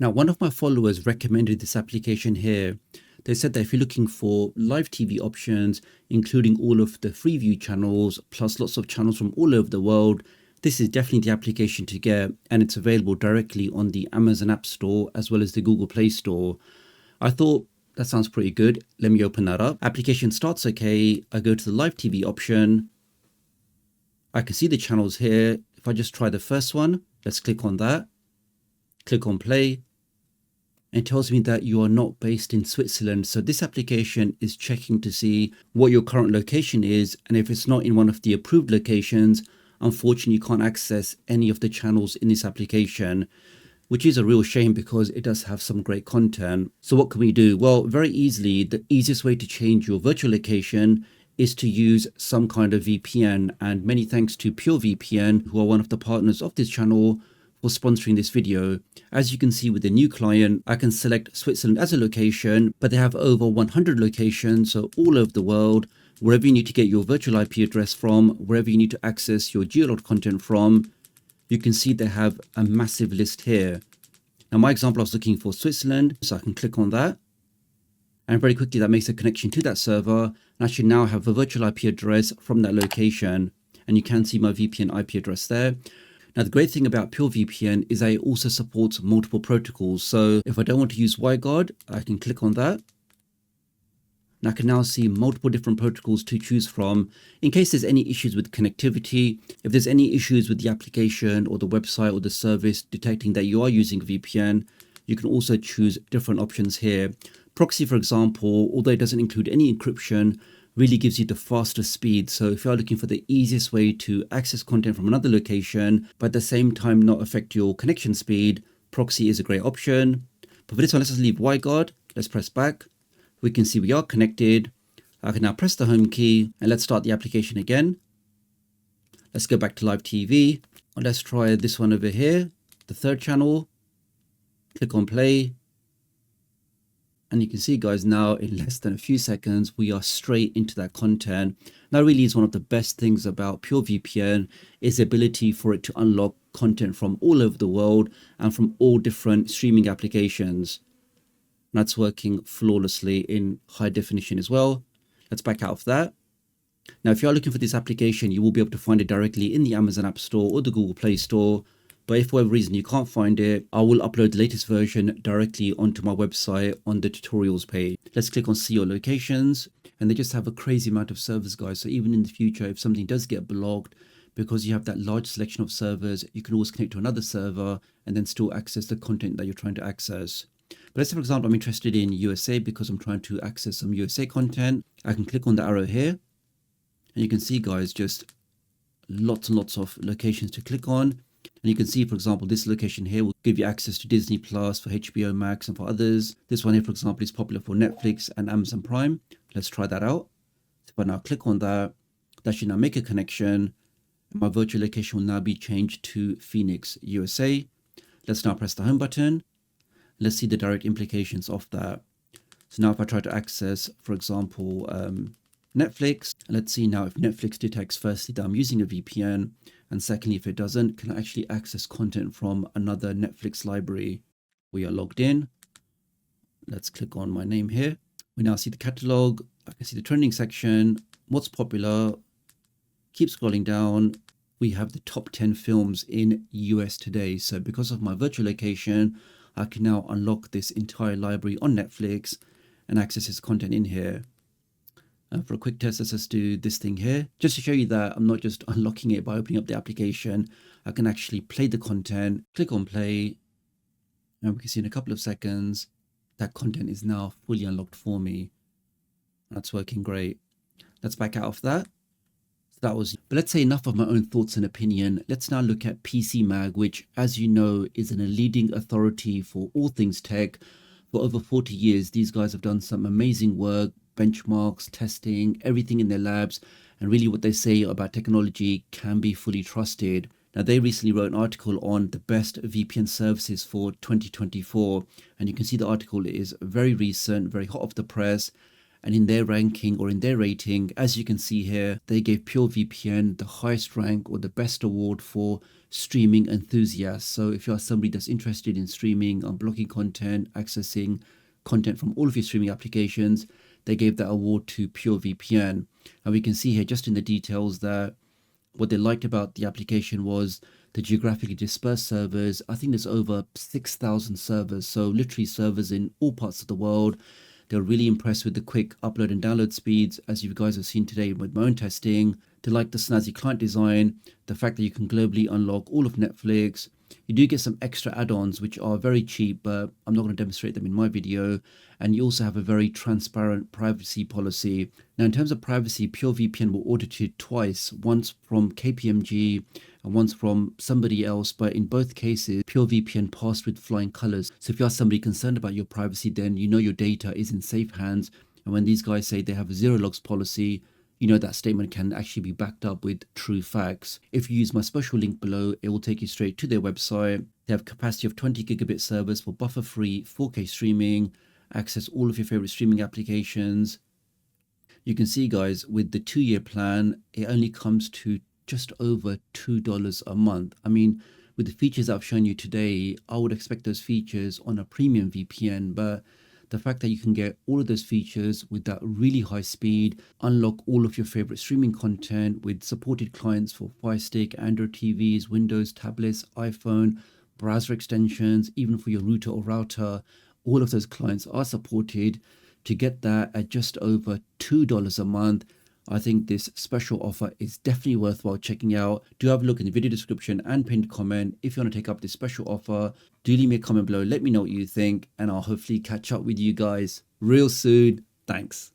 Now, one of my followers recommended this application here. They said that if you're looking for live TV options, including all of the Freeview channels, plus lots of channels from all over the world, this is definitely the application to get, and it's available directly on the Amazon App Store as well as the Google Play Store. I thought that sounds pretty good. Let me open that up. Application starts okay. I go to the live TV option. I can see the channels here. If I just try the first one, let's click on that. Click on play. It tells me that you are not based in Switzerland. So this application is checking to see what your current location is. And if it's not in one of the approved locations, unfortunately, you can't access any of the channels in this application, which is a real shame because it does have some great content. So what can we do? Well, very easily, the easiest way to change your virtual location is to use some kind of VPN. And many thanks to PureVPN, who are one of the partners of this channel, for sponsoring this video. As you can see with the new client, I can select Switzerland as a location, but they have over 100 locations, so all over the world, wherever you need to get your virtual IP address from, wherever you need to access your geologged content from, you can see they have a massive list here. Now, my example, I was looking for Switzerland, so I can click on that. And very quickly, that makes a connection to that server. And I should now have a virtual IP address from that location. And you can see my VPN IP address there. Now, the great thing about PureVPN is that it also supports multiple protocols. So if I don't want to use WireGuard, I can click on that. And I can now see multiple different protocols to choose from in case there's any issues with connectivity. If there's any issues with the application or the website or the service detecting that you are using a VPN, you can also choose different options here. Proxy, for example, although it doesn't include any encryption, really gives you the fastest speed. So if you're looking for the easiest way to access content from another location, but at the same time not affect your connection speed, proxy is a great option. But for this one, let's just leave WireGuard. Let's press back. We can see we are connected. I can now press the home key and let's start the application again. Let's go back to live TV. And let's try this one over here, the third channel. Click on play. And you can see, guys, now in less than a few seconds, we are straight into that content. That really is one of the best things about PureVPN, is the ability for it to unlock content from all over the world and from all different streaming applications. And that's working flawlessly in high definition as well. Let's back out of that. Now, if you're looking for this application, you will be able to find it directly in the Amazon App Store or the Google Play Store. But if for whatever reason you can't find it, I will upload the latest version directly onto my website on the tutorials page. Let's click on see your locations, and they just have a crazy amount of servers, guys. So even in the future, if something does get blocked, because you have that large selection of servers, you can always connect to another server and then still access the content that you're trying to access. But let's say, for example, I'm interested in USA because I'm trying to access some USA content. I can click on the arrow here, and you can see, guys, just lots and lots of locations to click on. And you can see, for example, this location here will give you access to Disney Plus, for HBO Max, and for others. This one here, for example, is popular for Netflix and Amazon Prime. Let's try that out. So if I now click on that, that should now make a connection. And my virtual location will now be changed to Phoenix, USA. Let's now press the home button. Let's see the direct implications of that. So now if I try to access, for example, Netflix, let's see now if Netflix detects firstly that I'm using a VPN, and secondly, if it doesn't, can I actually access content from another Netflix library? We are logged in. Let's click on my name here. We now see the catalog. I can see the trending section, what's popular. Keep scrolling down. We have the top 10 films in US today. So because of my virtual location, I can now unlock this entire library on Netflix and access its content in here. For a quick test, let's just do this thing here, just to show you that I'm not just unlocking it by opening up the application. I can actually play the content, click on play, and we can see in a couple of seconds that content is now fully unlocked for me. That's working great. Let's back out of that. But let's say enough of my own thoughts and opinion. Let's now look at PCMag, which, as you know, is a leading authority for all things tech. For over 40 years, these guys have done some amazing work, benchmarks, testing, everything in their labs, and really what they say about technology can be fully trusted. Now, they recently wrote an article on the best VPN services for 2024, and you can see the article is very recent, very hot off the press, And in their ranking or in their rating, as you can see here, they gave PureVPN the highest rank or the best award for streaming enthusiasts. So if you are somebody that's interested in streaming, unblocking content, accessing content from all of your streaming applications, they gave that award to PureVPN. And we can see here just in the details that what they liked about the application was the geographically dispersed servers. I think there's over 6,000 servers, so literally servers in all parts of the world. They were really impressed with the quick upload and download speeds, as you guys have seen today with my own testing. They like the snazzy client design, the fact that you can globally unlock all of Netflix. You do get some extra add-ons which are very cheap, but I'm not going to demonstrate them in my video. And you also have a very transparent privacy policy. Now, in terms of privacy, PureVPN will audit you twice, once from KPMG and once from somebody else. But in both cases, PureVPN passed with flying colors. So if you are somebody concerned about your privacy, then you know your data is in safe hands. And when these guys say they have a zero logs policy, you know that statement can actually be backed up with true facts. If you use my special link below, it will take you straight to their website. They have capacity of 20 gigabit servers for buffer-free 4K streaming, access all of your favorite streaming applications. You can see, guys, with the 2-year plan, it only comes to just over $2 a month. I mean, with the features I've shown you today, I would expect those features on a premium VPN, but the fact that you can get all of those features with that really high speed, unlock all of your favorite streaming content with supported clients for Firestick, Android TVs, Windows tablets, iPhone, browser extensions, even for your router or router, all of those clients are supported. To get that at just over $2 a month, I think this special offer is definitely worthwhile checking out. Do have a look in the video description and pinned comment if you want to take up this special offer. Do leave me a comment below, let me know what you think, and I'll hopefully catch up with you guys real soon. Thanks.